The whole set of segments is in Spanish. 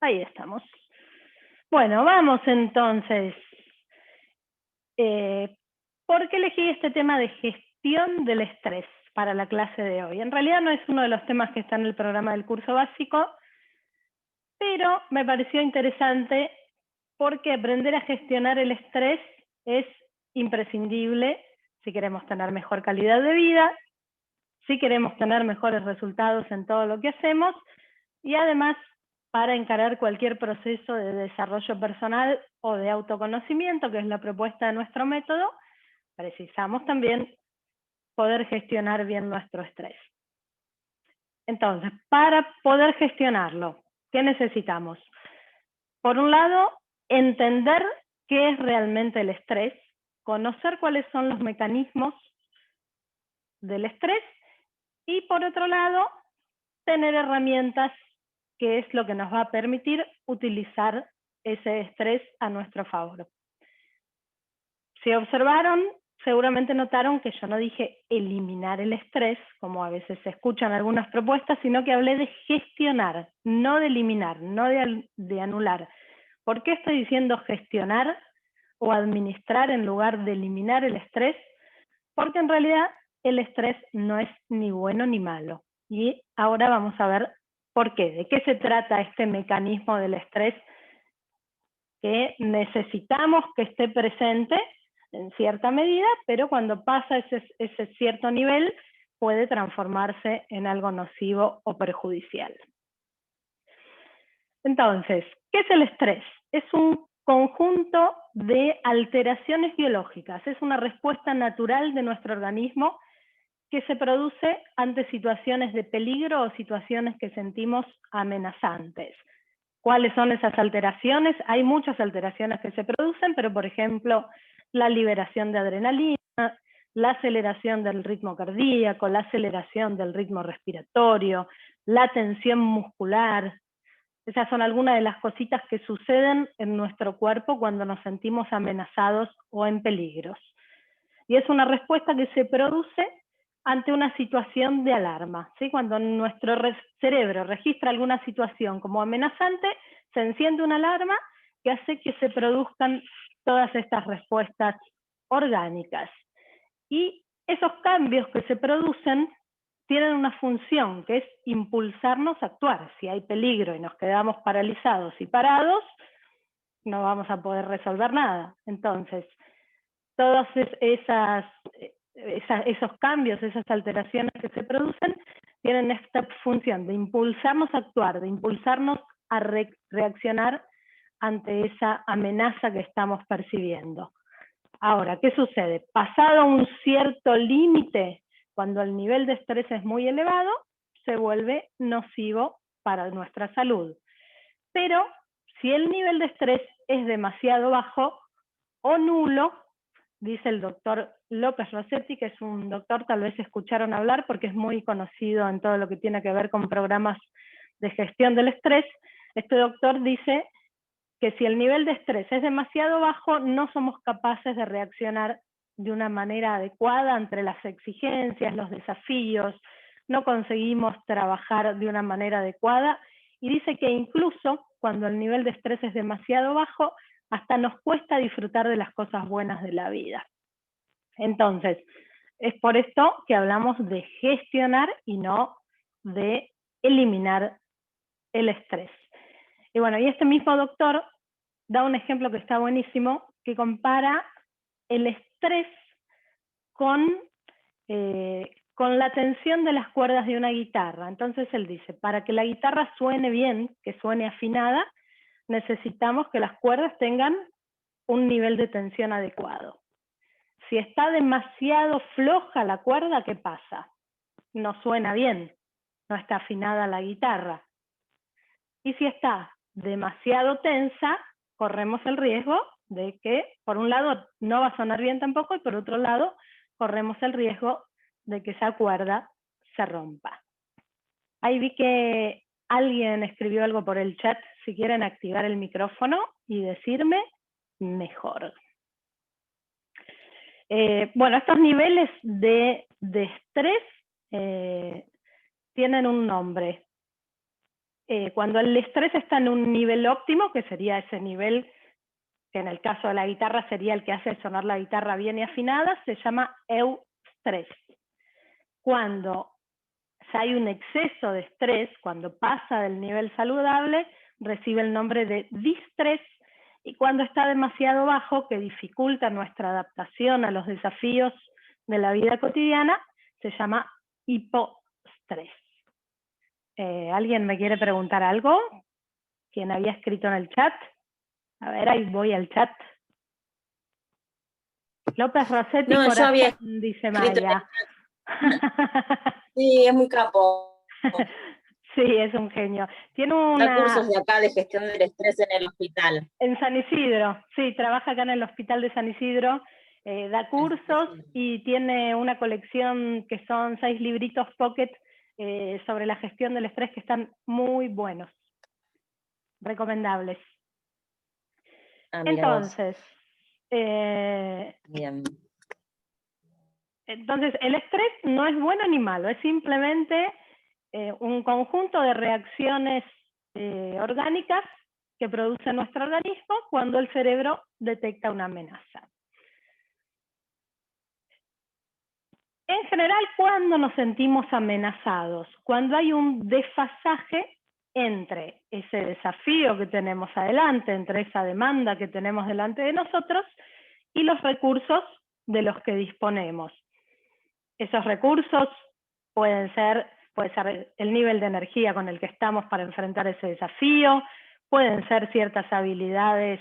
Ahí estamos. Bueno, vamos entonces. ¿Por qué elegí este tema de gestión del estrés para la clase de hoy? En realidad no es uno de los temas que está en el programa del curso básico, pero me pareció interesante porque aprender a gestionar el estrés es imprescindible si queremos tener mejor calidad de vida, si queremos tener mejores resultados en todo lo que hacemos y además para encarar cualquier proceso de desarrollo personal o de autoconocimiento, que es la propuesta de nuestro método, precisamos también poder gestionar bien nuestro estrés. Entonces, para poder gestionarlo, ¿qué necesitamos? Por un lado, entender qué es realmente el estrés, conocer cuáles son los mecanismos del estrés y por otro lado, tener herramientas que es lo que nos va a permitir utilizar ese estrés a nuestro favor. Si observaron, seguramente notaron que yo no dije eliminar el estrés, como a veces se escuchan algunas propuestas, sino que hablé de gestionar, no de eliminar, no de anular. ¿Por qué estoy diciendo gestionar o administrar en lugar de eliminar el estrés? Porque en realidad el estrés no es ni bueno ni malo. Y ahora vamos a ver por qué, de qué se trata este mecanismo del estrés que necesitamos que esté presente en cierta medida, pero cuando pasa ese cierto nivel puede transformarse en algo nocivo o perjudicial. Entonces, ¿qué es el estrés? Es un conjunto de alteraciones biológicas, es una respuesta natural de nuestro organismo que se produce ante situaciones de peligro o situaciones que sentimos amenazantes. ¿Cuáles son esas alteraciones? Hay muchas alteraciones que se producen, pero por ejemplo, la liberación de adrenalina, la aceleración del ritmo cardíaco, la aceleración del ritmo respiratorio, la tensión muscular. Esas son algunas de las cositas que suceden en nuestro cuerpo cuando nos sentimos amenazados o en peligros. Y es una respuesta que se produce ante una situación de alarma. ¿Sí? Cuando nuestro cerebro registra alguna situación como amenazante, se enciende una alarma que hace que se produzcan todas estas respuestas orgánicas. Y esos cambios que se producen tienen una función, que es impulsarnos a actuar. Si hay peligro y nos quedamos paralizados y parados, no vamos a poder resolver nada. Entonces, todos esos cambios, esas alteraciones que se producen, tienen esta función de impulsarnos a actuar, de impulsarnos a reaccionar ante esa amenaza que estamos percibiendo. Ahora, ¿qué sucede? Pasado un cierto límite, cuando el nivel de estrés es muy elevado, se vuelve nocivo para nuestra salud. Pero si el nivel de estrés es demasiado bajo o nulo, dice el doctor López Rossetti, que es un doctor, tal vez escucharon hablar porque es muy conocido en todo lo que tiene que ver con programas de gestión del estrés. Este doctor dice que si el nivel de estrés es demasiado bajo, no somos capaces de reaccionar de una manera adecuada ante las exigencias, los desafíos, no conseguimos trabajar de una manera adecuada, y dice que incluso cuando el nivel de estrés es demasiado bajo, hasta nos cuesta disfrutar de las cosas buenas de la vida. Entonces, es por esto que hablamos de gestionar y no de eliminar el estrés. Y bueno, y este mismo doctor da un ejemplo que está buenísimo, que compara el estrés con la tensión de las cuerdas de una guitarra. Entonces él dice, para que la guitarra suene bien, que suene afinada, necesitamos que las cuerdas tengan un nivel de tensión adecuado. Si está demasiado floja la cuerda, ¿qué pasa? No suena bien, no está afinada la guitarra. Y si está demasiado tensa, corremos el riesgo de que, por un lado, no va a sonar bien tampoco, y por otro lado, corremos el riesgo de que esa cuerda se rompa. Ahí vi que alguien escribió algo por el chat, si quieren activar el micrófono y decirme, mejor. Bueno, estos niveles de estrés tienen un nombre. cuando el estrés está en un nivel óptimo, que sería ese nivel que en el caso de la guitarra sería el que hace sonar la guitarra bien y afinada, se llama eustrés. Cuando ya hay un exceso de estrés, cuando pasa del nivel saludable, recibe el nombre de distrés, y cuando está demasiado bajo, que dificulta nuestra adaptación a los desafíos de la vida cotidiana, se llama hipostrés. ¿Alguien me quiere preguntar algo? ¿Quién había escrito en el chat? A ver, ahí voy al chat. López Rossetti, No, yo corazón, había dice escrito en el Maya. Sí, es muy capo. Sí, es un genio. Tiene Da cursos una... de acá de gestión del estrés en el hospital. En San Isidro, sí, trabaja acá en el hospital de San Isidro, da cursos y tiene una colección que son 6 libritos pocket sobre la gestión del estrés que están muy buenos, recomendables. Ah, mira vos. Entonces, Bien. el estrés no es bueno ni malo, es simplemente un conjunto de reacciones orgánicas que produce nuestro organismo cuando el cerebro detecta una amenaza. En general, ¿cuándo nos sentimos amenazados? Cuando hay un desfasaje entre ese desafío que tenemos adelante, entre esa demanda que tenemos delante de nosotros y los recursos de los que disponemos. Esos recursos puede ser el nivel de energía con el que estamos para enfrentar ese desafío, pueden ser ciertas habilidades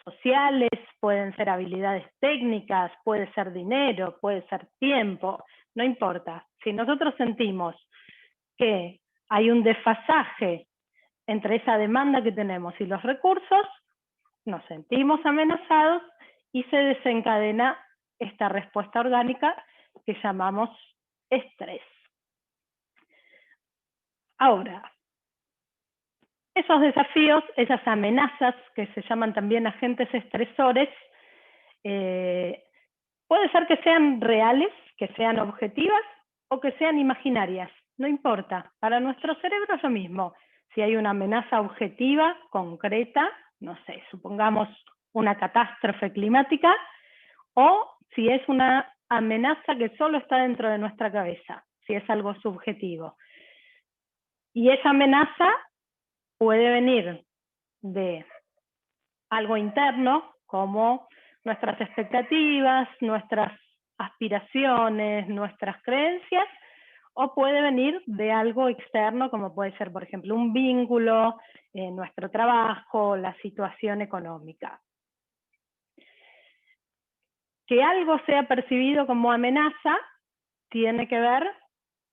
sociales, pueden ser habilidades técnicas, puede ser dinero, puede ser tiempo, no importa. Si nosotros sentimos que hay un desfasaje entre esa demanda que tenemos y los recursos, nos sentimos amenazados y se desencadena esta respuesta orgánica que llamamos estrés. Ahora, esos desafíos, esas amenazas que se llaman también agentes estresores, puede ser que sean reales, que sean objetivas o que sean imaginarias, no importa. Para nuestro cerebro es lo mismo. Si hay una amenaza objetiva, concreta, no sé, supongamos una catástrofe climática, o si es una amenaza que solo está dentro de nuestra cabeza, si es algo subjetivo. Y esa amenaza puede venir de algo interno, como nuestras expectativas, nuestras aspiraciones, nuestras creencias, o puede venir de algo externo, como puede ser, por ejemplo, un vínculo, nuestro trabajo, la situación económica. Que algo sea percibido como amenaza tiene que ver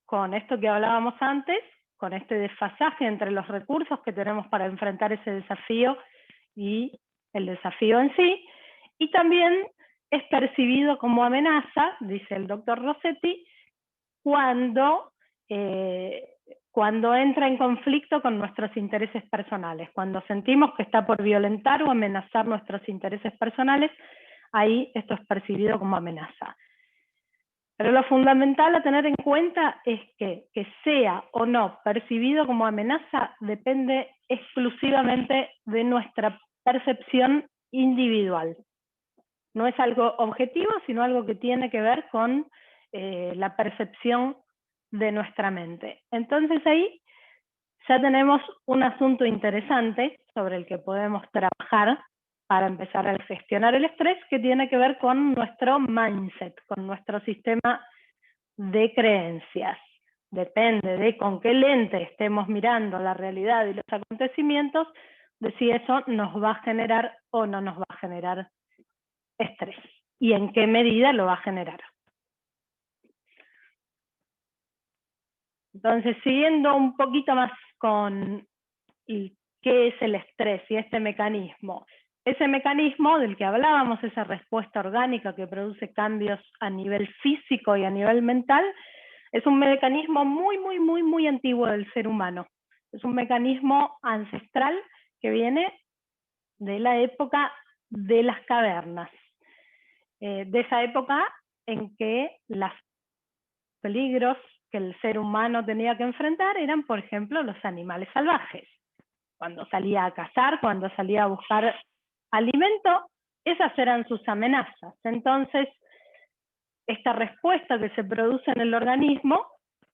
con esto que hablábamos antes, con este desfasaje entre los recursos que tenemos para enfrentar ese desafío y el desafío en sí, y también es percibido como amenaza, dice el doctor Rossetti, cuando entra en conflicto con nuestros intereses personales, cuando sentimos que está por violentar o amenazar nuestros intereses personales, ahí esto es percibido como amenaza. Pero lo fundamental a tener en cuenta es que sea o no percibido como amenaza depende exclusivamente de nuestra percepción individual. No es algo objetivo, sino algo que tiene que ver con la percepción de nuestra mente. Entonces ahí ya tenemos un asunto interesante sobre el que podemos trabajar para empezar a gestionar el estrés, que tiene que ver con nuestro mindset, con nuestro sistema de creencias. Depende de con qué lente estemos mirando la realidad y los acontecimientos, de si eso nos va a generar o no nos va a generar estrés y en qué medida lo va a generar. Entonces, siguiendo un poquito más con qué es el estrés y este mecanismo. Ese mecanismo del que hablábamos, esa respuesta orgánica que produce cambios a nivel físico y a nivel mental, es un mecanismo muy antiguo del ser humano. Es un mecanismo ancestral que viene de la época de las cavernas. De esa época en que los peligros que el ser humano tenía que enfrentar eran, por ejemplo, los animales salvajes. Cuando salía a cazar, cuando salía a buscar alimento, esas eran sus amenazas. Entonces, esta respuesta que se produce en el organismo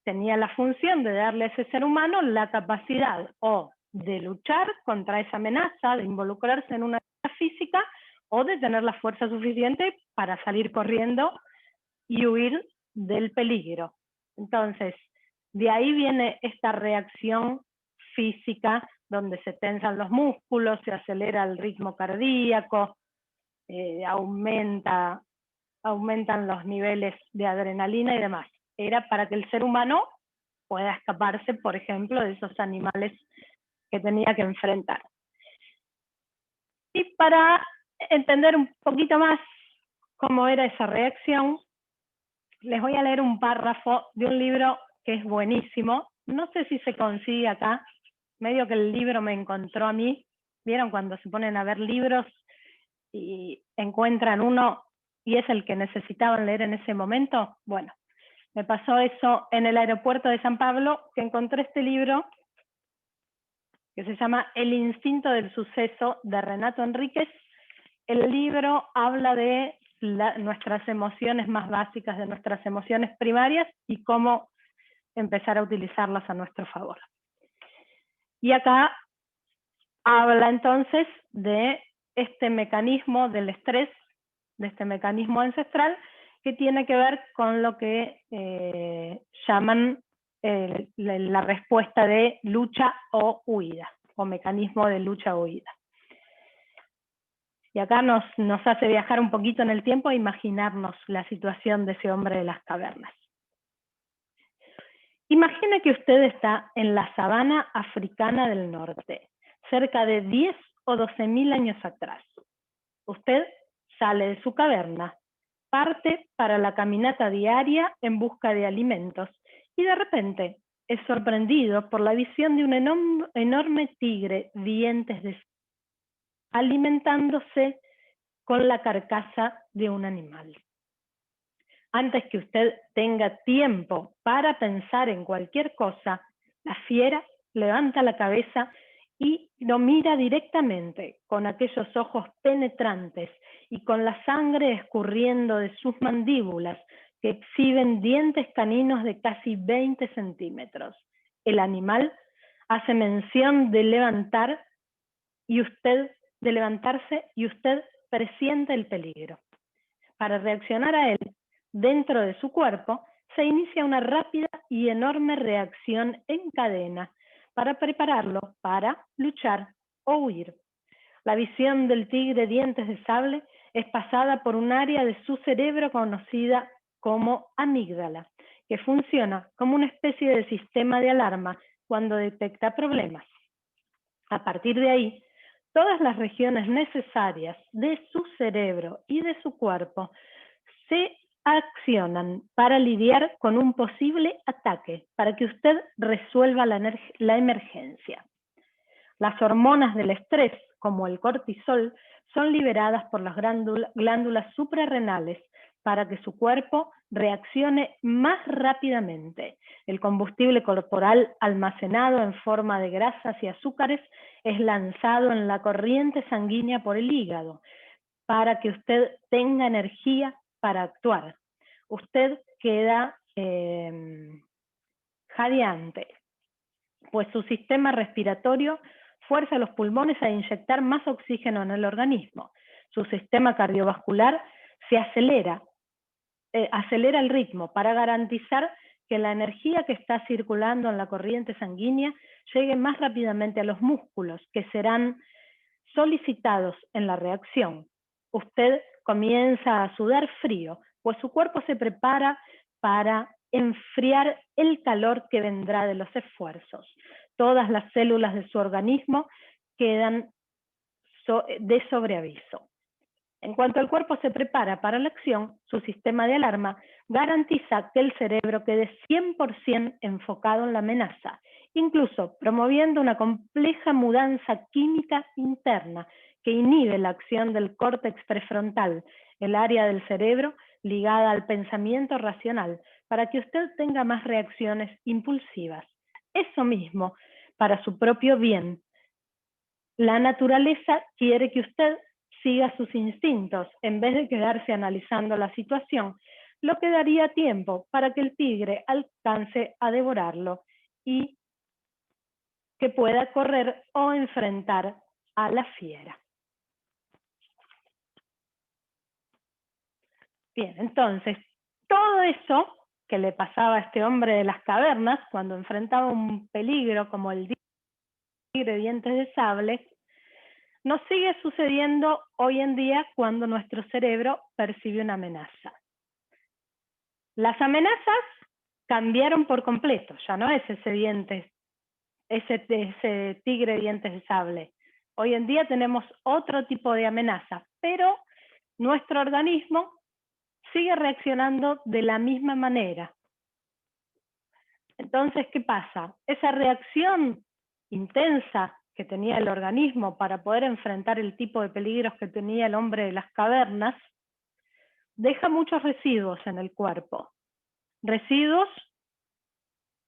tenía la función de darle a ese ser humano la capacidad o de luchar contra esa amenaza, de involucrarse en una actividad física, o de tener la fuerza suficiente para salir corriendo y huir del peligro. Entonces, de ahí viene esta reacción física donde se tensan los músculos, se acelera el ritmo cardíaco, aumentan los niveles de adrenalina y demás. Era para que el ser humano pueda escaparse, por ejemplo, de esos animales que tenía que enfrentar. Y para entender un poquito más cómo era esa reacción, les voy a leer un párrafo de un libro que es buenísimo. No sé si se consigue acá, medio que el libro me encontró a mí. ¿Vieron cuando se ponen a ver libros y encuentran uno y es el que necesitaban leer en ese momento? Bueno, me pasó eso en el aeropuerto de San Pablo, que encontré este libro que se llama El instinto del suceso, de Renato Enríquez. El libro habla de nuestras emociones más básicas, de nuestras emociones primarias y cómo empezar a utilizarlas a nuestro favor. Y acá habla entonces de este mecanismo del estrés, de este mecanismo ancestral, que tiene que ver con lo que llaman la respuesta de lucha o huida, o mecanismo de lucha o huida. Y acá nos hace viajar un poquito en el tiempo e imaginarnos la situación de ese hombre de las cavernas. Imagine que usted está en la sabana africana del norte, cerca de 10 o 12.000 años atrás. Usted sale de su caverna, parte para la caminata diaria en busca de alimentos y de repente es sorprendido por la visión de un enorme tigre, dientes de alimentándose con la carcasa de un animal. Antes que usted tenga tiempo para pensar en cualquier cosa, la fiera levanta la cabeza y lo mira directamente, con aquellos ojos penetrantes y con la sangre escurriendo de sus mandíbulas, que exhiben dientes caninos de casi 20 centímetros. El animal hace mención de levantarse y usted presiente el peligro. Para reaccionar a él, dentro de su cuerpo, se inicia una rápida y enorme reacción en cadena para prepararlo para luchar o huir. La visión del tigre dientes de sable es pasada por un área de su cerebro conocida como amígdala, que funciona como una especie de sistema de alarma cuando detecta problemas. A partir de ahí, todas las regiones necesarias de su cerebro y de su cuerpo se accionan para lidiar con un posible ataque, para que usted resuelva la emergencia. Las hormonas del estrés, como el cortisol, son liberadas por las glándulas suprarrenales para que su cuerpo reaccione más rápidamente. El combustible corporal almacenado en forma de grasas y azúcares es lanzado en la corriente sanguínea por el hígado para que usted tenga energía para actuar. Usted queda jadeante, pues su sistema respiratorio fuerza los pulmones a inyectar más oxígeno en el organismo. Su sistema cardiovascular se acelera el ritmo para garantizar que la energía que está circulando en la corriente sanguínea llegue más rápidamente a los músculos, que serán solicitados en la reacción. Usted comienza a sudar frío, pues su cuerpo se prepara para enfriar el calor que vendrá de los esfuerzos. Todas las células de su organismo quedan de sobreaviso. En cuanto el cuerpo se prepara para la acción, su sistema de alarma garantiza que el cerebro quede 100% enfocado en la amenaza, incluso promoviendo una compleja mudanza química interna que inhibe la acción del córtex prefrontal, el área del cerebro ligada al pensamiento racional, para que usted tenga más reacciones impulsivas. Eso mismo, para su propio bien. La naturaleza quiere que usted siga sus instintos en vez de quedarse analizando la situación, lo que daría tiempo para que el tigre alcance a devorarlo y que pueda correr o enfrentar a la fiera. Bien, entonces, todo eso que le pasaba a este hombre de las cavernas cuando enfrentaba un peligro como el tigre de dientes de sable, nos sigue sucediendo hoy en día cuando nuestro cerebro percibe una amenaza. Las amenazas cambiaron por completo, ya no es ese tigre de dientes de sable. Hoy en día tenemos otro tipo de amenaza, pero nuestro organismo sigue reaccionando de la misma manera. Entonces, ¿qué pasa? Esa reacción intensa que tenía el organismo para poder enfrentar el tipo de peligros que tenía el hombre de las cavernas, deja muchos residuos en el cuerpo. Residuos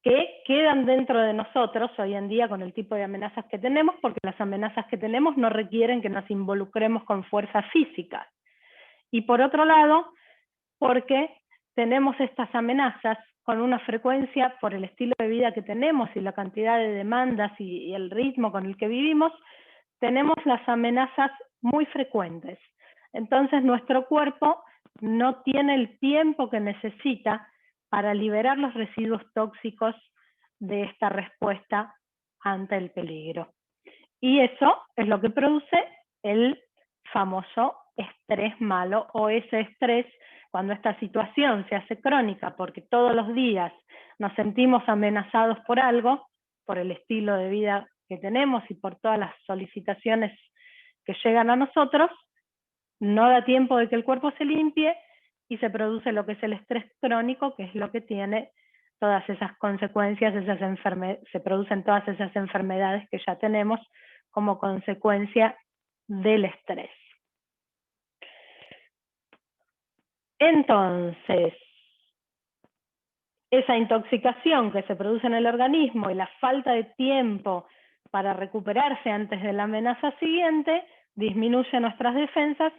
que quedan dentro de nosotros hoy en día con el tipo de amenazas que tenemos, porque las amenazas que tenemos no requieren que nos involucremos con fuerza física. Y por otro lado, porque tenemos estas amenazas con una frecuencia por el estilo de vida que tenemos y la cantidad de demandas y el ritmo con el que vivimos, tenemos las amenazas muy frecuentes. Entonces nuestro cuerpo no tiene el tiempo que necesita para liberar los residuos tóxicos de esta respuesta ante el peligro. Y eso es lo que produce el famoso estrés malo, o ese estrés cuando esta situación se hace crónica porque todos los días nos sentimos amenazados por algo, por el estilo de vida que tenemos y por todas las solicitaciones que llegan a nosotros, no da tiempo de que el cuerpo se limpie y se produce lo que es el estrés crónico, que es lo que tiene todas esas consecuencias, se producen todas esas enfermedades que ya tenemos como consecuencia del estrés. Entonces, esa intoxicación que se produce en el organismo y la falta de tiempo para recuperarse antes de la amenaza siguiente disminuye nuestras defensas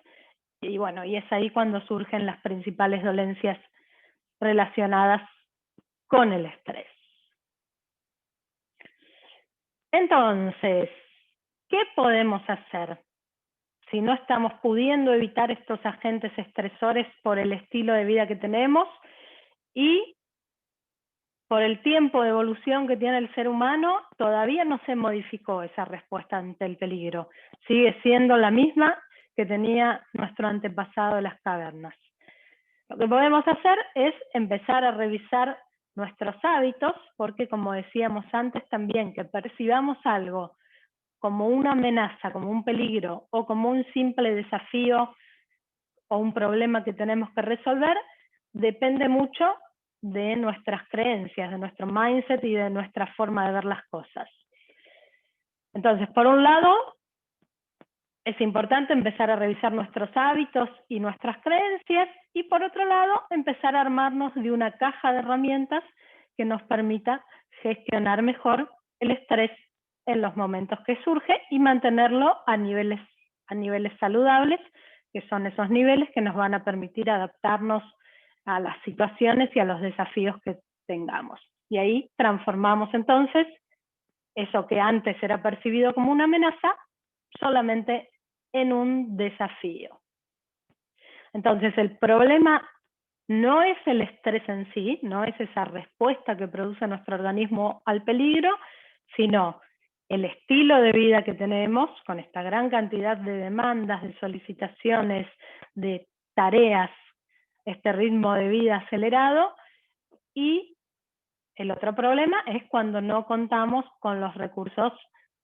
y bueno, y es ahí cuando surgen las principales dolencias relacionadas con el estrés. Entonces, ¿qué podemos hacer si no estamos pudiendo evitar estos agentes estresores por el estilo de vida que tenemos y por el tiempo de evolución que tiene el ser humano? Todavía no se modificó esa respuesta ante el peligro. Sigue siendo la misma que tenía nuestro antepasado de las cavernas. Lo que podemos hacer es empezar a revisar nuestros hábitos, porque como decíamos antes también, que percibamos algo como una amenaza, como un peligro o como un simple desafío o un problema que tenemos que resolver, depende mucho de nuestras creencias, de nuestro mindset y de nuestra forma de ver las cosas. Entonces, por un lado, es importante empezar a revisar nuestros hábitos y nuestras creencias, y por otro lado, empezar a armarnos de una caja de herramientas que nos permita gestionar mejor el estrés en los momentos que surge y mantenerlo a niveles saludables, que son esos niveles que nos van a permitir adaptarnos a las situaciones y a los desafíos que tengamos. Y ahí transformamos entonces eso que antes era percibido como una amenaza solamente en un desafío. Entonces el problema no es el estrés en sí, no es esa respuesta que produce nuestro organismo al peligro, sino el estilo de vida que tenemos con esta gran cantidad de demandas, de solicitaciones, de tareas, este ritmo de vida acelerado. Y el otro problema es cuando no contamos con los recursos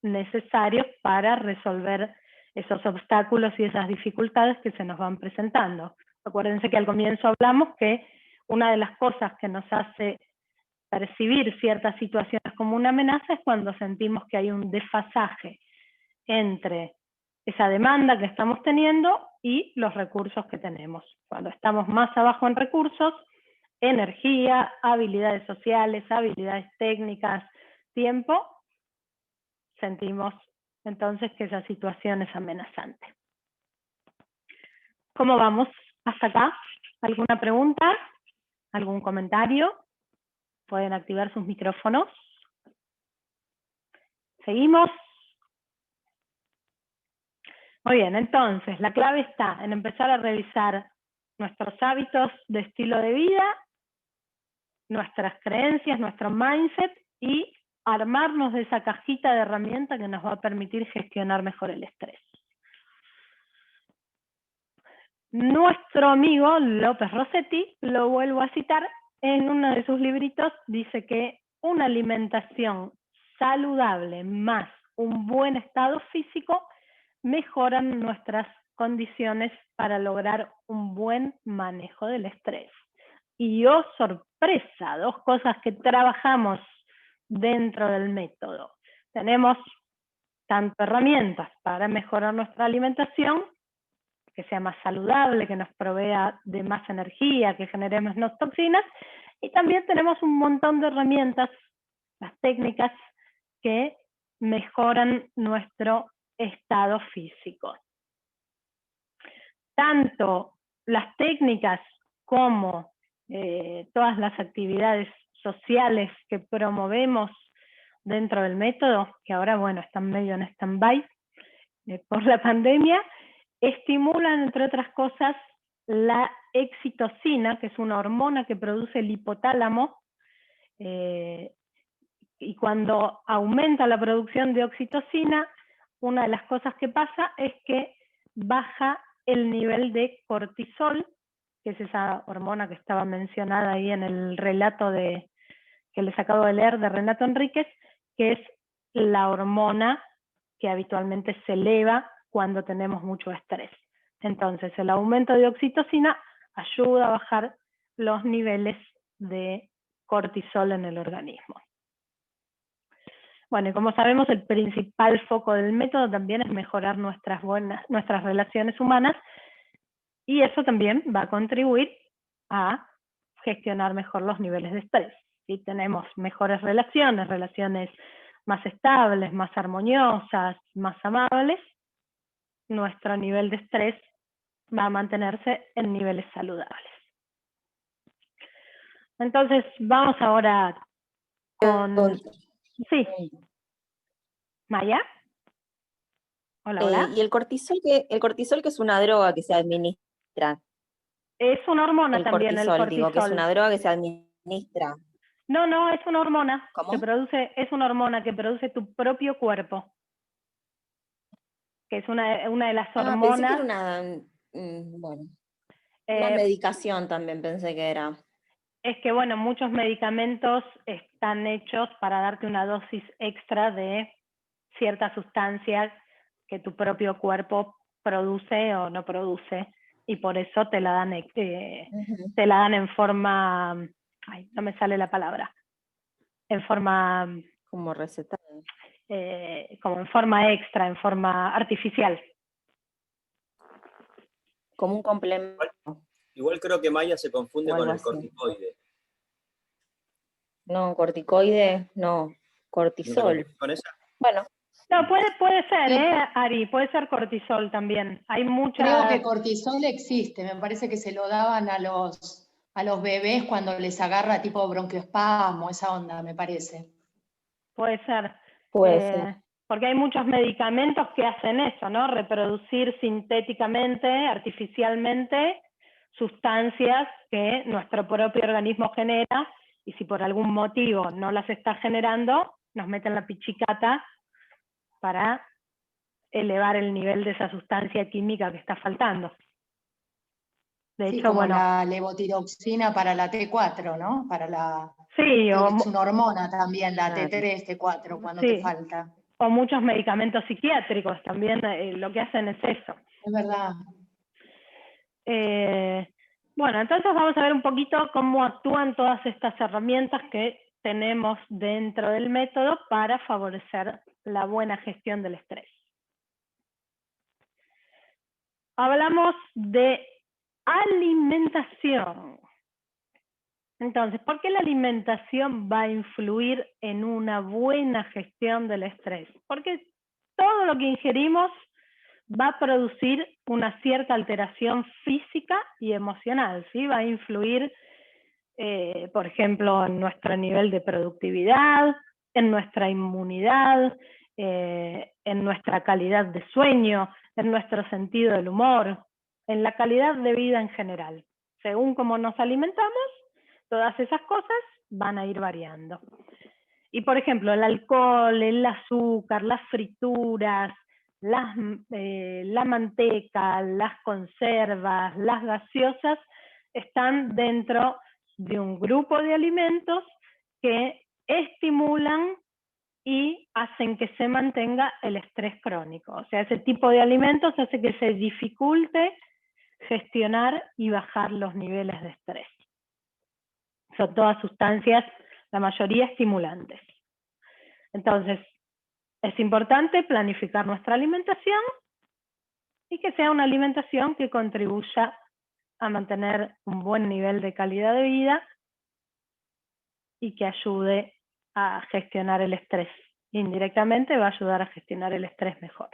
necesarios para resolver esos obstáculos y esas dificultades que se nos van presentando. Acuérdense que al comienzo hablamos que una de las cosas que nos hace percibir ciertas situaciones como una amenaza es cuando sentimos que hay un desfasaje entre esa demanda que estamos teniendo y los recursos que tenemos. Cuando estamos más abajo en recursos, energía, habilidades sociales, habilidades técnicas, tiempo, sentimos entonces que esa situación es amenazante. ¿Cómo vamos hasta acá? ¿Alguna pregunta? ¿Algún comentario? Pueden activar sus micrófonos. ¿Seguimos? Muy bien, entonces la clave está en empezar a revisar nuestros hábitos de estilo de vida, nuestras creencias, nuestro mindset y armarnos de esa cajita de herramientas que nos va a permitir gestionar mejor el estrés. Nuestro amigo López Rossetti, lo vuelvo a citar, en uno de sus libritos dice que una alimentación saludable más un buen estado físico mejoran nuestras condiciones para lograr un buen manejo del estrés. Y oh sorpresa, dos cosas que trabajamos dentro del método. Tenemos tanto herramientas para mejorar nuestra alimentación, que sea más saludable, que nos provea de más energía, que genere menos toxinas, y también tenemos un montón de herramientas, las técnicas que mejoran nuestro estado físico. Tanto las técnicas como todas las actividades sociales que promovemos dentro del método, que ahora, bueno, están medio en stand-by por la pandemia, estimulan, entre otras cosas, la oxitocina, que es una hormona que produce el hipotálamo, y cuando aumenta la producción de oxitocina, una de las cosas que pasa es que baja el nivel de cortisol, que es esa hormona que estaba mencionada ahí en el relato que les acabo de leer de Renato Enríquez, que es la hormona que habitualmente se eleva cuando tenemos mucho estrés. Entonces, el aumento de oxitocina ayuda a bajar los niveles de cortisol en el organismo. Bueno, y como sabemos, el principal foco del método también es mejorar nuestras relaciones humanas, y eso también va a contribuir a gestionar mejor los niveles de estrés. Si tenemos mejores relaciones más estables, más armoniosas, más amables, nuestro nivel de estrés va a mantenerse en niveles saludables. Entonces, vamos ahora con... Sí. ¿Maya? Hola, hola. ¿Y el cortisol que es una droga que se administra? Es una hormona El también, cortisol, el cortisol. digo, que es una droga que se administra. No, es una hormona. ¿Cómo? Es una hormona que produce tu propio cuerpo. Que es una de las hormonas. Pensé que era una medicación también pensé que era. Es que, bueno, muchos medicamentos están hechos para darte una dosis extra de ciertas sustancias que tu propio cuerpo produce o no produce, y por eso te la dan, te la dan en forma, ay, no me sale la palabra, en forma... Como receta. como en forma extra, en forma artificial. Como un complemento. Igual creo que Maya se confunde con el así. corticoide. No, corticoide, no, cortisol. ¿Con esa? Bueno. No, puede ser, Ari, puede ser cortisol también. Hay muchas... Creo que cortisol existe, me parece que se lo daban a los bebés cuando les agarra tipo bronquioespasmo, esa onda, me parece. Puede ser. Puede ser. Porque hay muchos medicamentos que hacen eso, ¿no? Reproducir sintéticamente, artificialmente, sustancias que nuestro propio organismo genera, y si por algún motivo no las está generando, nos meten la pichicata para elevar el nivel de esa sustancia química que está faltando. De Sí, hecho, como bueno, la levotiroxina para la T4, ¿no? sí, es una hormona también, la Claro. T3, T4, cuando sí, te falta. O muchos medicamentos psiquiátricos también lo que hacen es eso. Es verdad. Bueno, entonces vamos a ver un poquito cómo actúan todas estas herramientas que tenemos dentro del método para favorecer la buena gestión del estrés. Hablamos de alimentación. Entonces, ¿por qué la alimentación va a influir en una buena gestión del estrés? Porque todo lo que ingerimos va a producir una cierta alteración física y emocional, ¿sí? Va a influir, por ejemplo, en nuestro nivel de productividad, en nuestra inmunidad, en nuestra calidad de sueño, en nuestro sentido del humor, en la calidad de vida en general. Según cómo nos alimentamos, todas esas cosas van a ir variando. Y por ejemplo, el alcohol, el azúcar, las frituras, la manteca, las conservas, las gaseosas, están dentro de un grupo de alimentos que estimulan y hacen que se mantenga el estrés crónico. O sea, ese tipo de alimentos hace que se dificulte gestionar y bajar los niveles de estrés. Son todas sustancias, la mayoría estimulantes. Entonces, es importante planificar nuestra alimentación y que sea una alimentación que contribuya a mantener un buen nivel de calidad de vida y que ayude a gestionar el estrés. Indirectamente va a ayudar a gestionar el estrés mejor.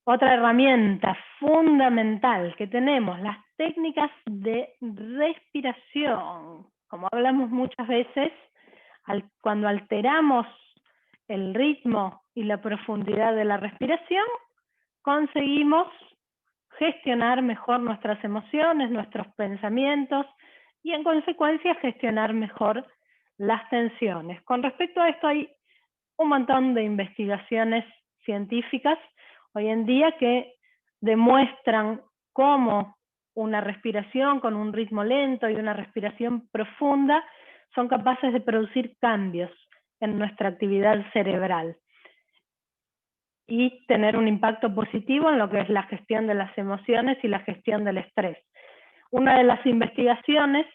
Otra herramienta fundamental que tenemos, las técnicas de respiración. Como hablamos muchas veces, cuando alteramos el ritmo y la profundidad de la respiración, conseguimos gestionar mejor nuestras emociones, nuestros pensamientos y en consecuencia gestionar mejor las tensiones. Con respecto a esto hay un montón de investigaciones científicas hoy en día que demuestran cómo una respiración con un ritmo lento y una respiración profunda son capaces de producir cambios en nuestra actividad cerebral y tener un impacto positivo en lo que es la gestión de las emociones y la gestión del estrés. Una de las investigaciones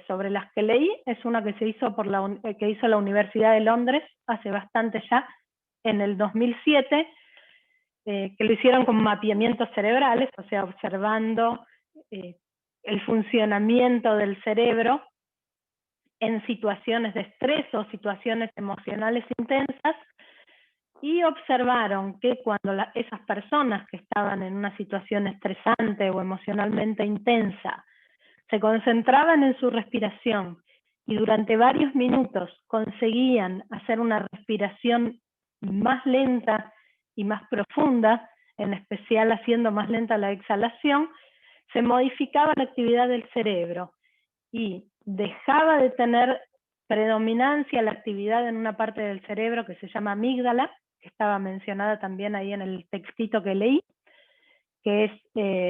sobre las que leí es una que se hizo que hizo la Universidad de Londres hace bastante ya, en el 2007, que lo hicieron con mapeamientos cerebrales, o sea, observando el funcionamiento del cerebro en situaciones de estrés o situaciones emocionales intensas, y observaron que cuando esas personas que estaban en una situación estresante o emocionalmente intensa se concentraban en su respiración y durante varios minutos conseguían hacer una respiración más lenta y más profunda, en especial haciendo más lenta la exhalación, se modificaba la actividad del cerebro y dejaba de tener predominancia la actividad en una parte del cerebro que se llama amígdala, que estaba mencionada también ahí en el textito que leí, que es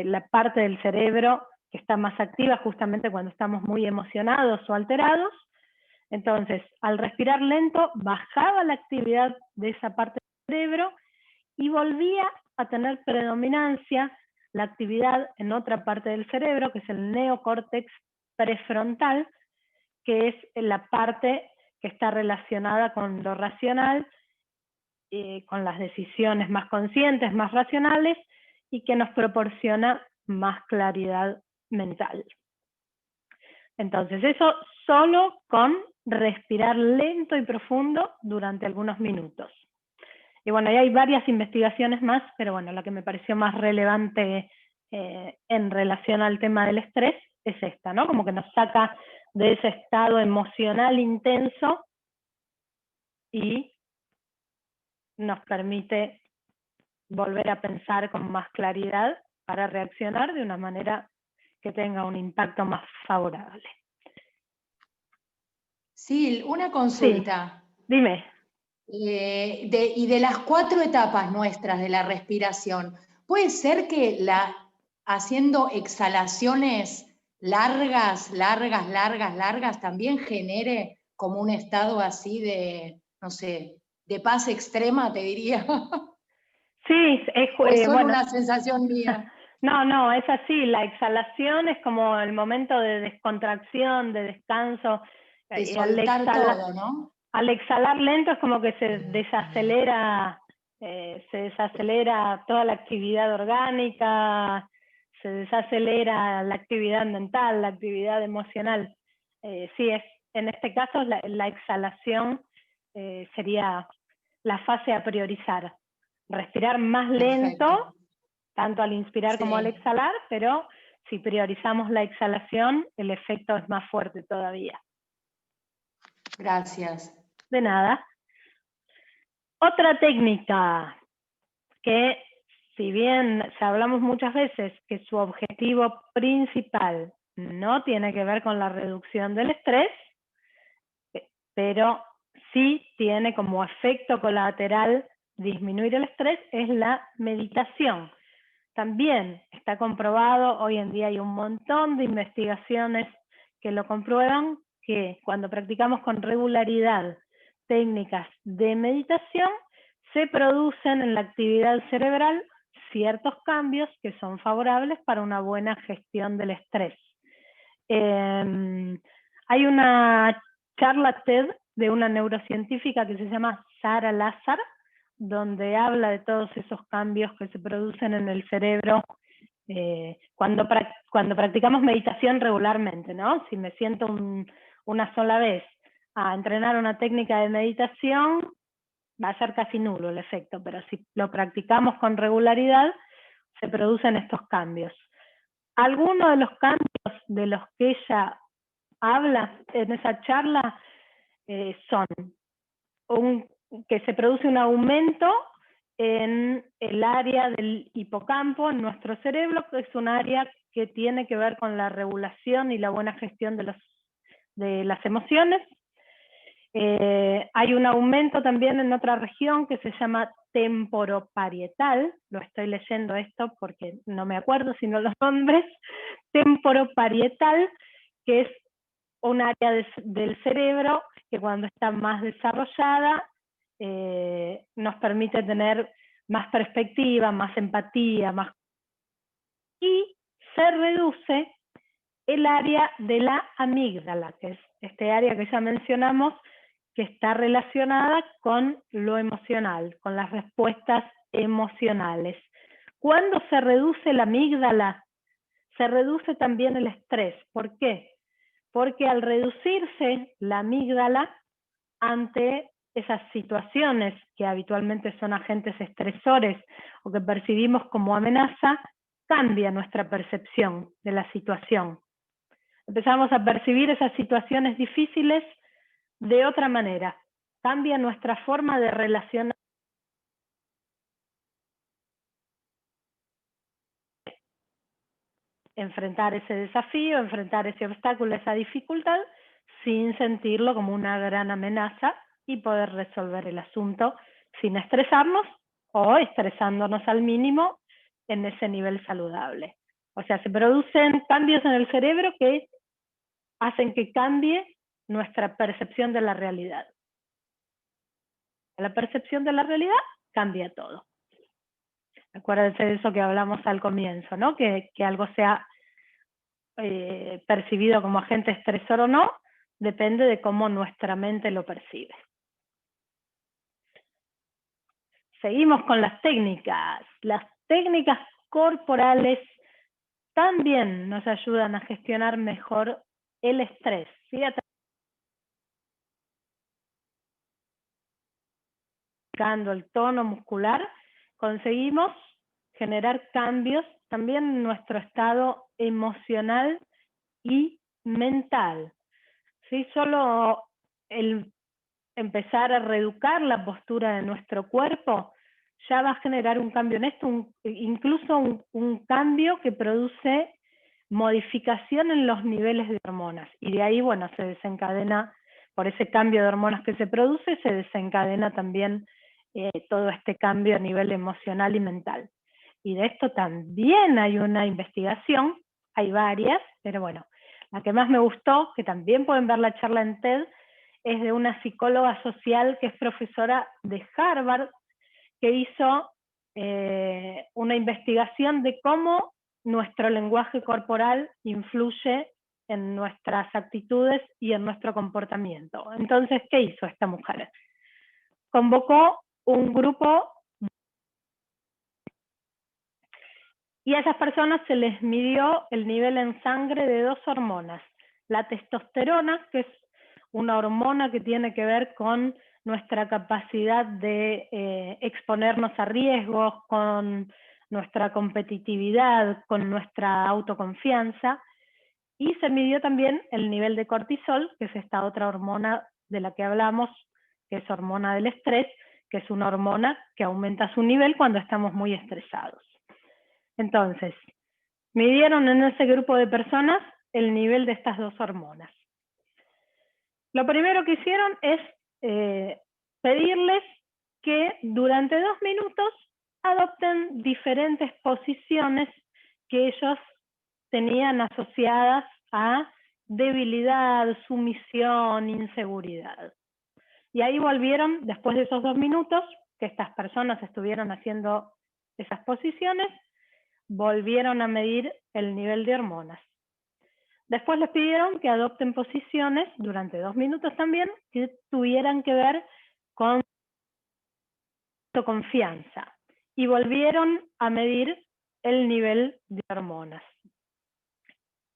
la parte del cerebro que está más activa justamente cuando estamos muy emocionados o alterados. Entonces, al respirar lento, bajaba la actividad de esa parte del cerebro y volvía a tener predominancia la actividad en otra parte del cerebro, que es el neocórtex prefrontal, que es la parte que está relacionada con lo racional, con las decisiones más conscientes, más racionales, y que nos proporciona más claridad mental. Entonces, eso solo con respirar lento y profundo durante algunos minutos. Y bueno, hay varias investigaciones más, pero bueno, la que me pareció más relevante en relación al tema del estrés es esta, ¿no? Como que nos saca de ese estado emocional intenso y nos permite volver a pensar con más claridad para reaccionar de una manera que tenga un impacto más favorable. Sí, una consulta. Sí, dime. Y de las 4 etapas nuestras de la respiración, ¿puede ser que haciendo exhalaciones largas, también genere como un estado así de, no sé, de paz extrema, te diría? Sí, es solo bueno, una sensación mía. No, es así. La exhalación es como el momento de descontracción, de descanso. De soltar todo, ¿no? Al exhalar lento es como que se desacelera toda la actividad orgánica, se desacelera la actividad mental, la actividad emocional. Sí, en este caso la exhalación sería la fase a priorizar. Respirar más lento, Perfecto. tanto al inspirar como al Sí. exhalar, pero si priorizamos la exhalación, el efecto es más fuerte todavía. Gracias. De nada. Otra técnica que, si bien ya hablamos muchas veces que su objetivo principal no tiene que ver con la reducción del estrés, pero sí tiene como efecto colateral disminuir el estrés, es la meditación. También está comprobado, hoy en día hay un montón de investigaciones que lo comprueban, que cuando practicamos con regularidad técnicas de meditación, se producen en la actividad cerebral ciertos cambios que son favorables para una buena gestión del estrés. Hay una charla TED de una neurocientífica que se llama Sara Lazar, donde habla de todos esos cambios que se producen en el cerebro cuando practicamos meditación regularmente, ¿no? Si me siento una sola vez a entrenar una técnica de meditación, va a ser casi nulo el efecto, pero si lo practicamos con regularidad, se producen estos cambios. Algunos de los cambios de los que ella habla en esa charla son que se produce un aumento en el área del hipocampo, en nuestro cerebro, que es un área que tiene que ver con la regulación y la buena gestión de las emociones. Hay un aumento también en otra región que se llama temporoparietal, lo estoy leyendo esto porque no me acuerdo sino los nombres, temporoparietal, que es un área del cerebro que cuando está más desarrollada nos permite tener más perspectiva, más empatía, y se reduce el área de la amígdala, que es este área que ya mencionamos, que está relacionada con lo emocional, con las respuestas emocionales. Cuando se reduce la amígdala, se reduce también el estrés. ¿Por qué? Porque al reducirse la amígdala ante esas situaciones que habitualmente son agentes estresores o que percibimos como amenaza, cambia nuestra percepción de la situación. Empezamos a percibir esas situaciones difíciles de otra manera. Cambia nuestra forma de relacionar. Enfrentar ese desafío, enfrentar ese obstáculo, esa dificultad, sin sentirlo como una gran amenaza y poder resolver el asunto sin estresarnos o estresándonos al mínimo en ese nivel saludable. O sea, se producen cambios en el cerebro que hacen que cambie nuestra percepción de la realidad. La percepción de la realidad cambia todo. Acuérdense de eso que hablamos al comienzo, ¿no? Que algo sea percibido como agente estresor o no, depende de cómo nuestra mente lo percibe. Seguimos con las técnicas. Las técnicas corporales también nos ayudan a gestionar mejor el estrés. ¿Sí? Aplicando el tono muscular, conseguimos generar cambios también en nuestro estado emocional y mental. ¿Sí? Solo el empezar a reeducar la postura de nuestro cuerpo ya va a generar un cambio en esto, incluso un cambio que produce modificación en los niveles de hormonas. Y de ahí, bueno, se desencadena, por ese cambio de hormonas que se produce, se desencadena también todo este cambio a nivel emocional y mental. Y de esto también hay una investigación, hay varias, pero bueno, la que más me gustó, que también pueden ver la charla en TED, es de una psicóloga social que es profesora de Harvard, que hizo una investigación de cómo nuestro lenguaje corporal influye en nuestras actitudes y en nuestro comportamiento. Entonces, ¿qué hizo esta mujer? Convocó un grupo Y a esas personas se les midió el nivel en sangre de 2 hormonas. La testosterona, que es una hormona que tiene que ver con nuestra capacidad de exponernos a riesgos, con nuestra competitividad, con nuestra autoconfianza. Y se midió también el nivel de cortisol, que es esta otra hormona de la que hablamos, que es hormona del estrés, que es una hormona que aumenta su nivel cuando estamos muy estresados. Entonces, midieron en ese grupo de personas el nivel de estas 2 hormonas. Lo primero que hicieron es pedirles que durante 2 minutos adopten diferentes posiciones que ellos tenían asociadas a debilidad, sumisión, inseguridad. Y ahí volvieron, después de esos 2 minutos, que estas personas estuvieron haciendo esas posiciones, volvieron a medir el nivel de hormonas. Después les pidieron que adopten posiciones durante 2 minutos también que tuvieran que ver con autoconfianza. Y volvieron a medir el nivel de hormonas.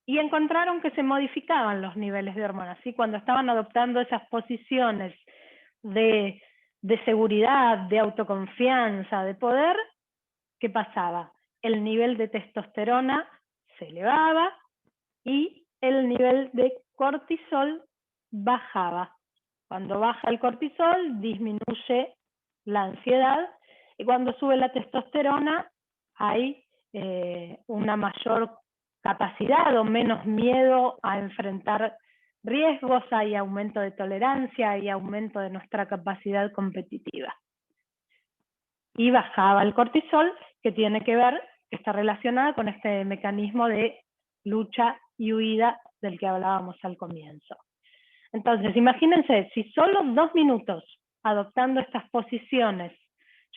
Y encontraron que se modificaban los niveles de hormonas, ¿sí? Cuando estaban adoptando esas posiciones de seguridad, de autoconfianza, de poder, ¿qué pasaba? El nivel de testosterona se elevaba y el nivel de cortisol bajaba. Cuando baja el cortisol, disminuye la ansiedad, y cuando sube la testosterona, hay una mayor capacidad o menos miedo a enfrentar riesgos, hay aumento de tolerancia, hay aumento de nuestra capacidad competitiva. Y bajaba el cortisol, que tiene que ver, que está relacionada con este mecanismo de lucha y huida del que hablábamos al comienzo. Entonces, imagínense, si solo 2 minutos adoptando estas posiciones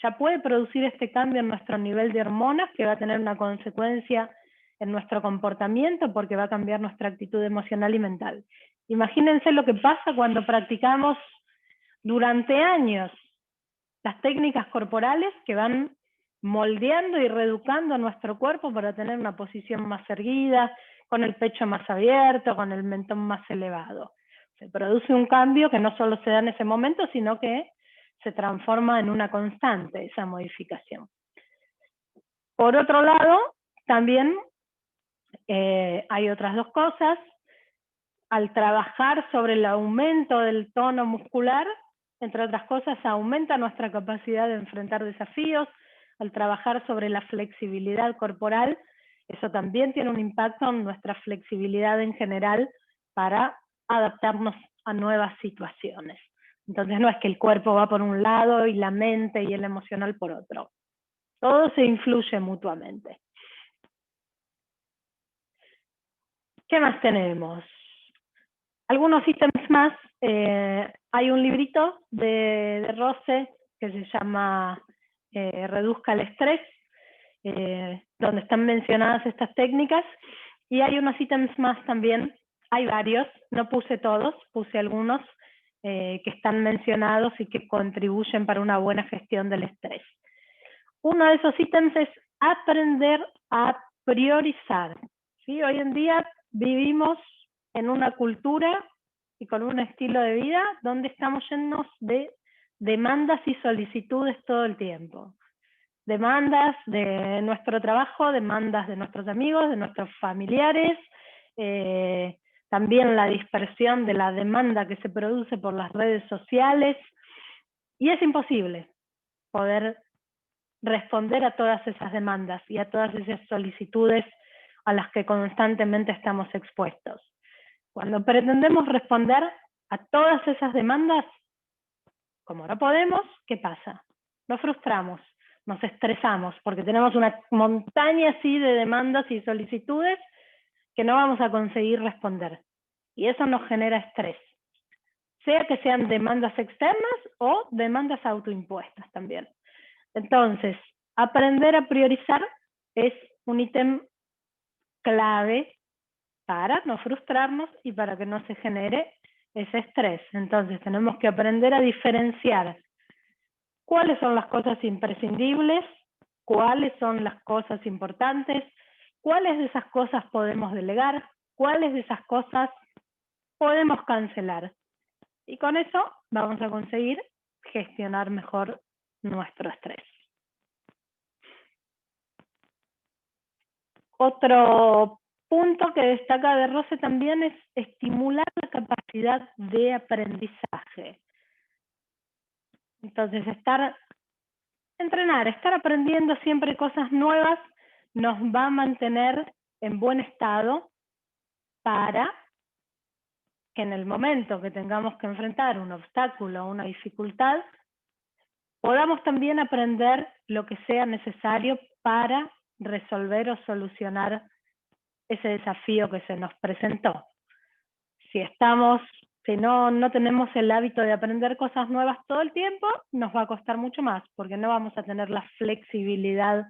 ya puede producir este cambio en nuestro nivel de hormonas, que va a tener una consecuencia en nuestro comportamiento porque va a cambiar nuestra actitud emocional y mental. Imagínense lo que pasa cuando practicamos durante años las técnicas corporales que van moldeando y reeducando nuestro cuerpo para tener una posición más erguida, con el pecho más abierto, con el mentón más elevado. Se produce un cambio que no solo se da en ese momento, sino que se transforma en una constante esa modificación. Por otro lado, también hay otras 2 cosas. Al trabajar sobre el aumento del tono muscular, entre otras cosas, aumenta nuestra capacidad de enfrentar desafíos. Al trabajar sobre la flexibilidad corporal, eso también tiene un impacto en nuestra flexibilidad en general para adaptarnos a nuevas situaciones. Entonces no es que el cuerpo va por un lado y la mente y el emocional por otro. Todo se influye mutuamente. ¿Qué más tenemos? Algunos ítems más. Hay un librito de Rose que se llama Reduzca el estrés, donde están mencionadas estas técnicas, y hay unos ítems más también. Hay varios, no puse todos, puse algunos que están mencionados y que contribuyen para una buena gestión del estrés. Uno de esos ítems es aprender a priorizar, ¿sí? Hoy en día vivimos en una cultura y con un estilo de vida donde estamos llenos de demandas y solicitudes todo el tiempo. Demandas de nuestro trabajo, demandas de nuestros amigos, de nuestros familiares, también la dispersión de la demanda que se produce por las redes sociales, y es imposible poder responder a todas esas demandas y a todas esas solicitudes a las que constantemente estamos expuestos. Cuando pretendemos responder a todas esas demandas, como no podemos, ¿qué pasa? Nos frustramos, nos estresamos, porque tenemos una montaña así de demandas y solicitudes que no vamos a conseguir responder. Y eso nos genera estrés. Sea que sean demandas externas o demandas autoimpuestas también. Entonces, aprender a priorizar es un ítem clave para no frustrarnos y para que no se genere ese estrés. Entonces, tenemos que aprender a diferenciar cuáles son las cosas imprescindibles cuáles son las cosas importantes, cuáles de esas cosas podemos delegar, cuáles de esas cosas podemos cancelar. Y con eso vamos a conseguir gestionar mejor nuestro estrés. Otro punto que destaca de Rose también es estimular la capacidad de aprendizaje. Entonces, entrenar, estar aprendiendo siempre cosas nuevas nos va a mantener en buen estado para que en el momento que tengamos que enfrentar un obstáculo o una dificultad, podamos también aprender lo que sea necesario para resolver o solucionar ese desafío que se nos presentó. Si no tenemos el hábito de aprender cosas nuevas todo el tiempo, nos va a costar mucho más, porque no vamos a tener la flexibilidad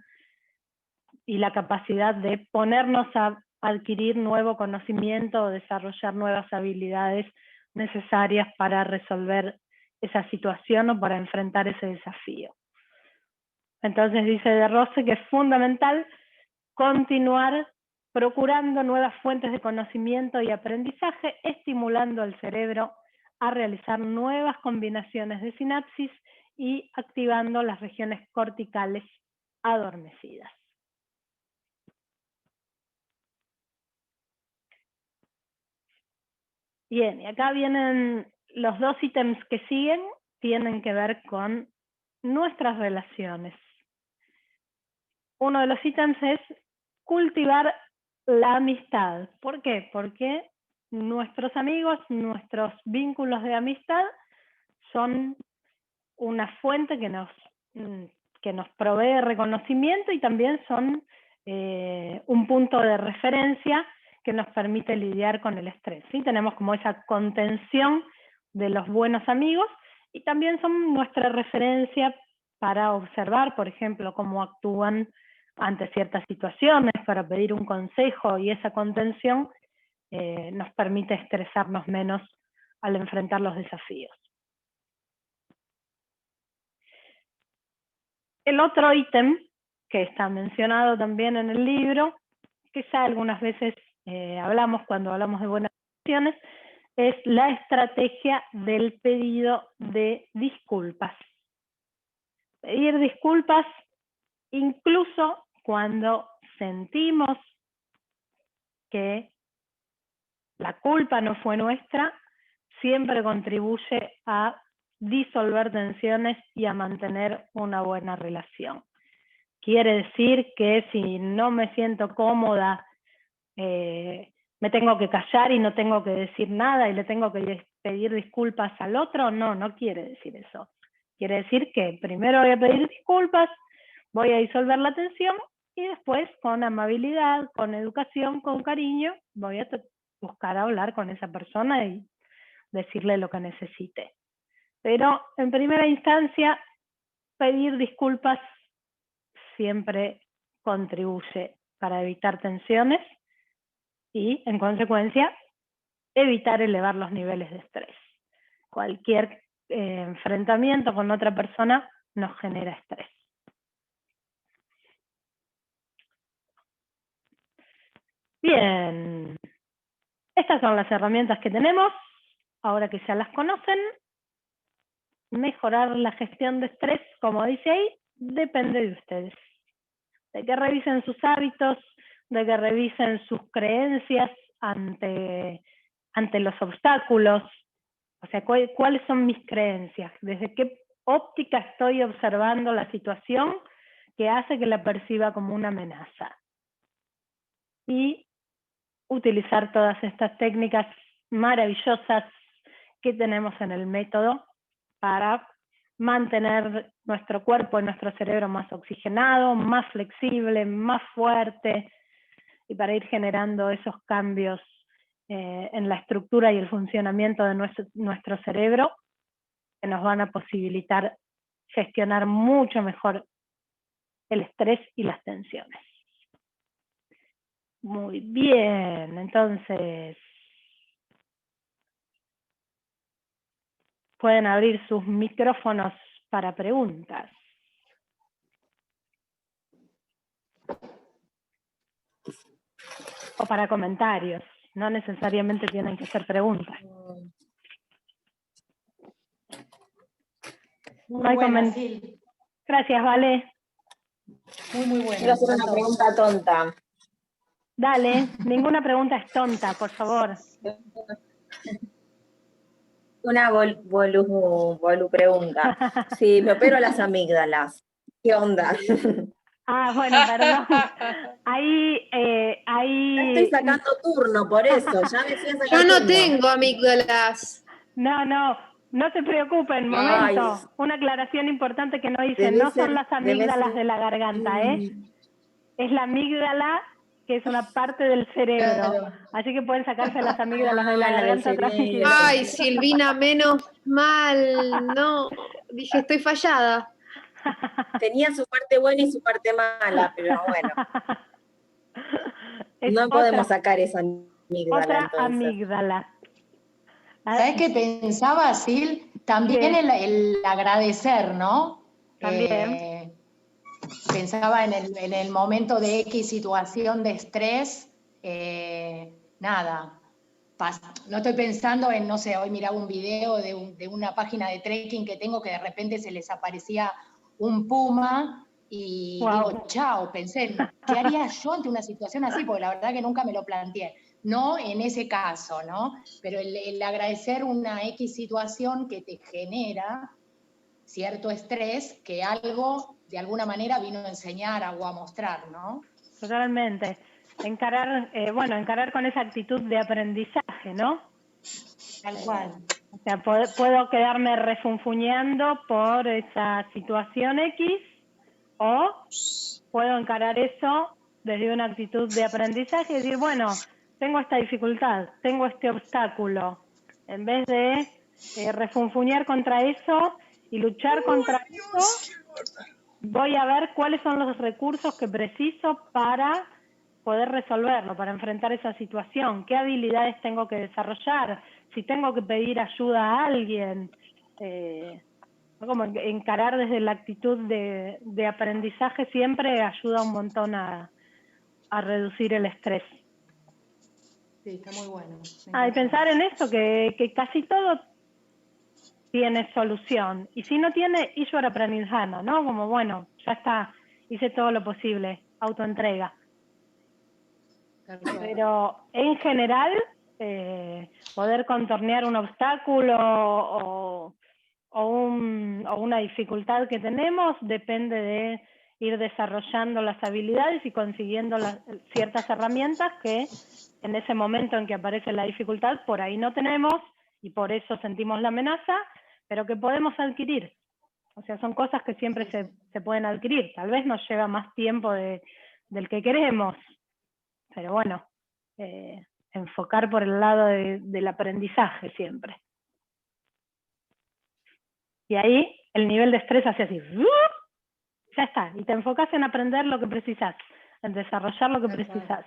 y la capacidad de ponernos a adquirir nuevo conocimiento o desarrollar nuevas habilidades necesarias para resolver esa situación o para enfrentar ese desafío. Entonces dice De Rose que es fundamental continuar procurando nuevas fuentes de conocimiento y aprendizaje, estimulando al cerebro a realizar nuevas combinaciones de sinapsis y activando las regiones corticales adormecidas. Bien, y acá vienen los dos ítems que siguen, tienen que ver con nuestras relaciones. Uno de los ítems es cultivar la amistad. ¿Por qué? Porque nuestros amigos, nuestros vínculos de amistad son una fuente que nos provee reconocimiento y también son un punto de referencia que nos permite lidiar con el estrés. ¿Sí? Tenemos como esa contención de los buenos amigos y también son nuestra referencia para observar, por ejemplo, cómo actúan ante ciertas situaciones, para pedir un consejo, y esa contención nos permite estresarnos menos al enfrentar los desafíos. El otro ítem que está mencionado también en el libro, que ya algunas veces hablamos cuando hablamos de buenas acciones, es la estrategia del pedido de disculpas. Pedir disculpas incluso cuando sentimos que la culpa no fue nuestra, siempre contribuye a disolver tensiones y a mantener una buena relación. Quiere decir que si no me siento cómoda, me tengo que callar y no tengo que decir nada y le tengo que pedir disculpas al otro. No quiere decir eso. Quiere decir que primero voy a pedir disculpas, voy a disolver la tensión y después, con amabilidad, con educación, con cariño, voy a buscar hablar con esa persona y decirle lo que necesite. Pero en primera instancia, pedir disculpas siempre contribuye para evitar tensiones y, en consecuencia, evitar elevar los niveles de estrés. Cualquier enfrentamiento con otra persona nos genera estrés. Bien, estas son las herramientas que tenemos. Ahora que ya las conocen, mejorar la gestión de estrés, como dice ahí, depende de ustedes. De que revisen sus hábitos, de que revisen sus creencias ante los obstáculos. O sea, ¿cuáles son mis creencias? ¿Desde qué óptica estoy observando la situación que hace que la perciba como una amenaza? Y utilizar todas estas técnicas maravillosas que tenemos en el método para mantener nuestro cuerpo y nuestro cerebro más oxigenado, más flexible, más fuerte, y para ir generando esos cambios en la estructura y el funcionamiento de nuestro cerebro que nos van a posibilitar gestionar mucho mejor el estrés y las tensiones. Muy bien, entonces pueden abrir sus micrófonos para preguntas. O para comentarios, no necesariamente tienen que ser preguntas. Muy buena, Sil. Gracias, Vale. Muy buena. Quiero hacer una pregunta tonta. Dale, ninguna pregunta es tonta, por favor. Una volu pregunta. Si me opero las amígdalas, ¿qué onda? Bueno, perdón. Ahí Ya estoy sacando turno, por eso. Ya me fui a sacar Yo no turno. tengo amígdalas. No se preocupen, momento. Ay. Una aclaración importante que no hice, Debe no ser- son las debe amígdalas ser- de la garganta, es la amígdala, que es una parte del cerebro. Claro. Así que pueden sacarse las amígdalas de la la del garganta cerebro. tranquila. Ay, Silvina, menos mal. No, dije, estoy fallada. Tenía su parte buena y su parte mala, pero bueno. Es No podemos otra, sacar esa amígdala otra entonces. amígdala. ¿Sabes qué pensaba, Sil? También ¿Qué? el agradecer, ¿no? También. Pensaba en el momento de X situación de estrés, nada. No estoy pensando en, no sé, hoy miraba un video de una página de trekking que tengo que de repente se les aparecía un puma y Wow. digo, chao, pensé, ¿qué haría yo ante una situación así? Porque la verdad que nunca me lo planteé. No en ese caso, ¿no? Pero el agradecer una X situación que te genera cierto estrés que algo de alguna manera vino a enseñar o a mostrar, ¿no? Totalmente. Encarar con esa actitud de aprendizaje, ¿no? Tal cual. O sea, puedo quedarme refunfuñando por esa situación X o puedo encarar eso desde una actitud de aprendizaje y decir, bueno, tengo esta dificultad, tengo este obstáculo. En vez de refunfuñar contra eso y luchar contra eso, voy a ver cuáles son los recursos que preciso para poder resolverlo, para enfrentar esa situación, qué habilidades tengo que desarrollar, si tengo que pedir ayuda a alguien, como encarar desde la actitud de aprendizaje siempre ayuda un montón a reducir el estrés. Sí, está muy bueno. Y pensar en esto, que casi todo tiene solución, y si no tiene, Ishwara Pranidhana, ¿no? Como bueno, ya está, hice todo lo posible, autoentrega. Pero en general, poder contornear un obstáculo o una dificultad que tenemos depende de ir desarrollando las habilidades y consiguiendo ciertas herramientas que en ese momento en que aparece la dificultad por ahí no tenemos y por eso sentimos la amenaza, pero que podemos adquirir. O sea, son cosas que siempre se pueden adquirir. Tal vez nos lleva más tiempo del que queremos, pero bueno, enfocar por el lado del aprendizaje siempre. Y ahí el nivel de estrés hace así, ya está, y te enfocas en aprender lo que precisas, en desarrollar lo que precisas.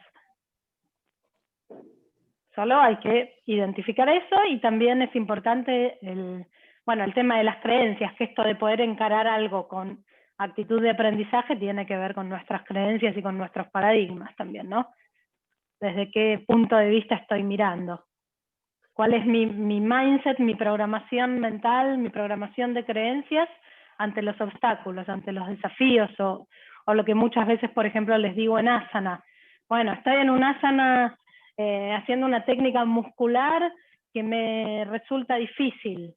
Solo hay que identificar eso, y también es importante el tema de las creencias, que esto de poder encarar algo con actitud de aprendizaje tiene que ver con nuestras creencias y con nuestros paradigmas también, ¿no? Desde qué punto de vista estoy mirando. ¿Cuál es mi mindset, mi programación mental, mi programación de creencias ante los obstáculos, ante los desafíos o lo que muchas veces, por ejemplo, les digo en asana? Bueno, estoy en un asana haciendo una técnica muscular que me resulta difícil.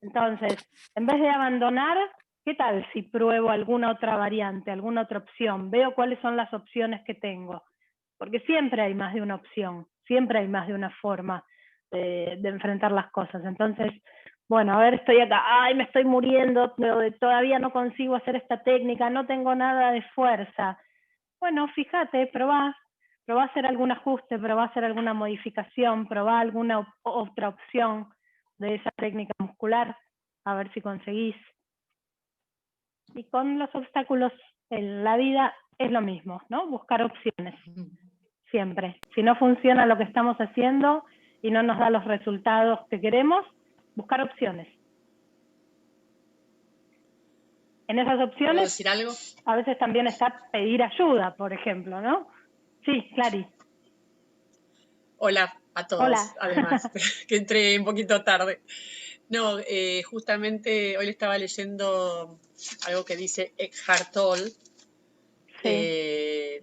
Entonces, en vez de abandonar, ¿qué tal si pruebo alguna otra variante, alguna otra opción? Veo cuáles son las opciones que tengo. Porque siempre hay más de una opción, siempre hay más de una forma de enfrentar las cosas. Entonces, bueno, a ver, estoy acá, ay, me estoy muriendo, todavía no consigo hacer esta técnica, no tengo nada de fuerza. Bueno, fíjate, probá a hacer algún ajuste, probá a hacer alguna modificación, probá alguna otra opción de esa técnica muscular, a ver si conseguís. Y con los obstáculos en la vida es lo mismo, ¿no? Buscar opciones. Siempre. Si no funciona lo que estamos haciendo y no nos da los resultados que queremos, buscar opciones. En esas opciones, ¿Puedo decir algo? a veces también está pedir ayuda, por ejemplo, ¿no? Sí, Clary. Hola a todos, Hola. además, que entré un poquito tarde. No, justamente hoy le estaba leyendo algo que dice Eckhart Tolle Sí.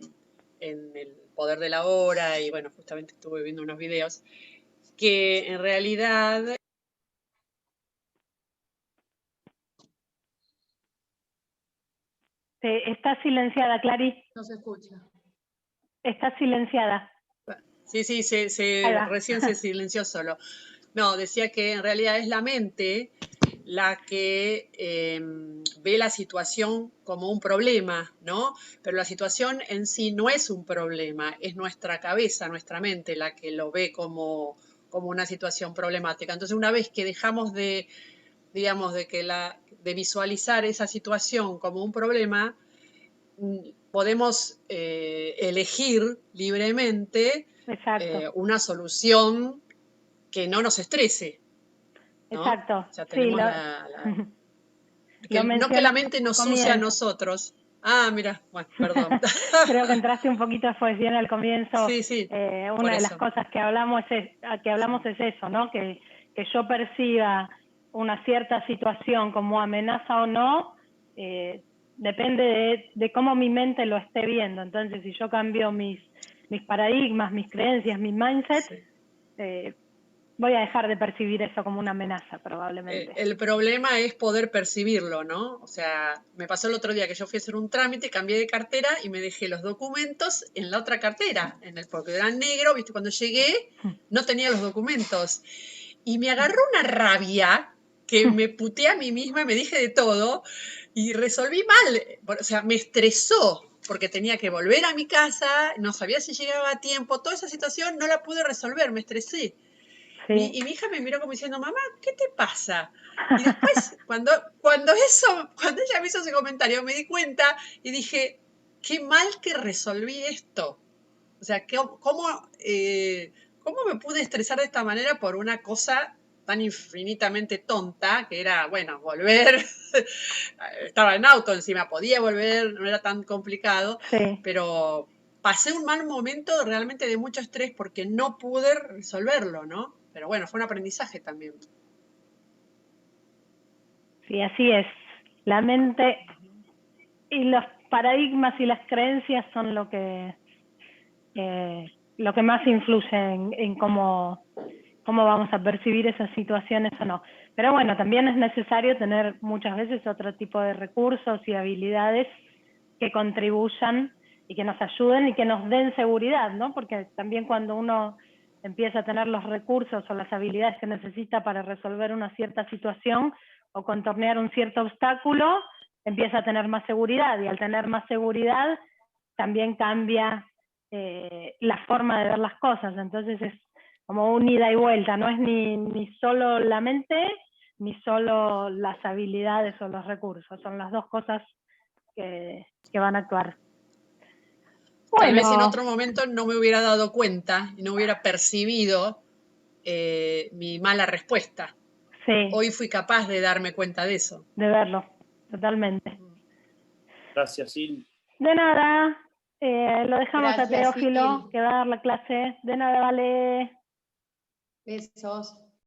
en El poder de la hora, y bueno, justamente estuve viendo unos videos, que en realidad Está silenciada, Clary. No se escucha. Está silenciada. sí, Ahí va. recién se silenció solo. No, decía que en realidad es la mente la que ve la situación como un problema, ¿no? Pero la situación en sí no es un problema, es nuestra cabeza, nuestra mente la que lo ve como una situación problemática. Entonces, una vez que dejamos de, digamos, de visualizar esa situación como un problema, podemos elegir libremente una solución que no nos estrese, ¿no? Exacto. O sea, Sí, tenemos no que la mente nos use a nosotros. Ah, mira, bueno, perdón. Creo que entraste un poquito después, bien al comienzo. Sí, Una de las cosas que hablamos es eso, ¿no? Que yo perciba una cierta situación como amenaza o no, depende de cómo mi mente lo esté viendo. Entonces, si yo cambio mis paradigmas, mis creencias, mi mindset, voy a dejar de percibir eso como una amenaza, probablemente. El problema es poder percibirlo, ¿no? O sea, me pasó el otro día que yo fui a hacer un trámite, cambié de cartera y me dejé los documentos en la otra cartera, porque era negro, ¿viste? Cuando llegué no tenía los documentos. Y me agarró una rabia que me puteé a mí misma, me dije de todo y resolví mal. O sea, me estresó porque tenía que volver a mi casa, no sabía si llegaba a tiempo, toda esa situación no la pude resolver, me estresé. Sí. Y mi hija me miró como diciendo, mamá, ¿qué te pasa? Y después, cuando ella me hizo ese comentario, me di cuenta y dije, qué mal que resolví esto. O sea, ¿cómo me pude estresar de esta manera por una cosa tan infinitamente tonta, que era, bueno, volver? Estaba en auto encima, podía volver, no era tan complicado, Sí. pero pasé un mal momento realmente de mucho estrés porque no pude resolverlo, ¿no? Pero bueno, fue un aprendizaje también. Sí, así es. La mente y los paradigmas y las creencias son lo que más influye en cómo vamos a percibir esas situaciones o no. Pero bueno, también es necesario tener muchas veces otro tipo de recursos y habilidades que contribuyan y que nos ayuden y que nos den seguridad, ¿no? Porque también cuando uno empieza a tener los recursos o las habilidades que necesita para resolver una cierta situación o contornear un cierto obstáculo, empieza a tener más seguridad, y al tener más seguridad también cambia la forma de ver las cosas. Entonces es como un ida y vuelta, no es ni solo la mente ni solo las habilidades o los recursos, son las dos cosas que van a actuar. Tal vez en otro momento no me hubiera dado cuenta y no hubiera percibido mi mala respuesta. Sí. Hoy fui capaz de darme cuenta de eso. De verlo, totalmente. Gracias, Sil. De nada, lo dejamos Gracias, a Teófilo, Sil. que va a dar la clase. De nada, vale. Besos.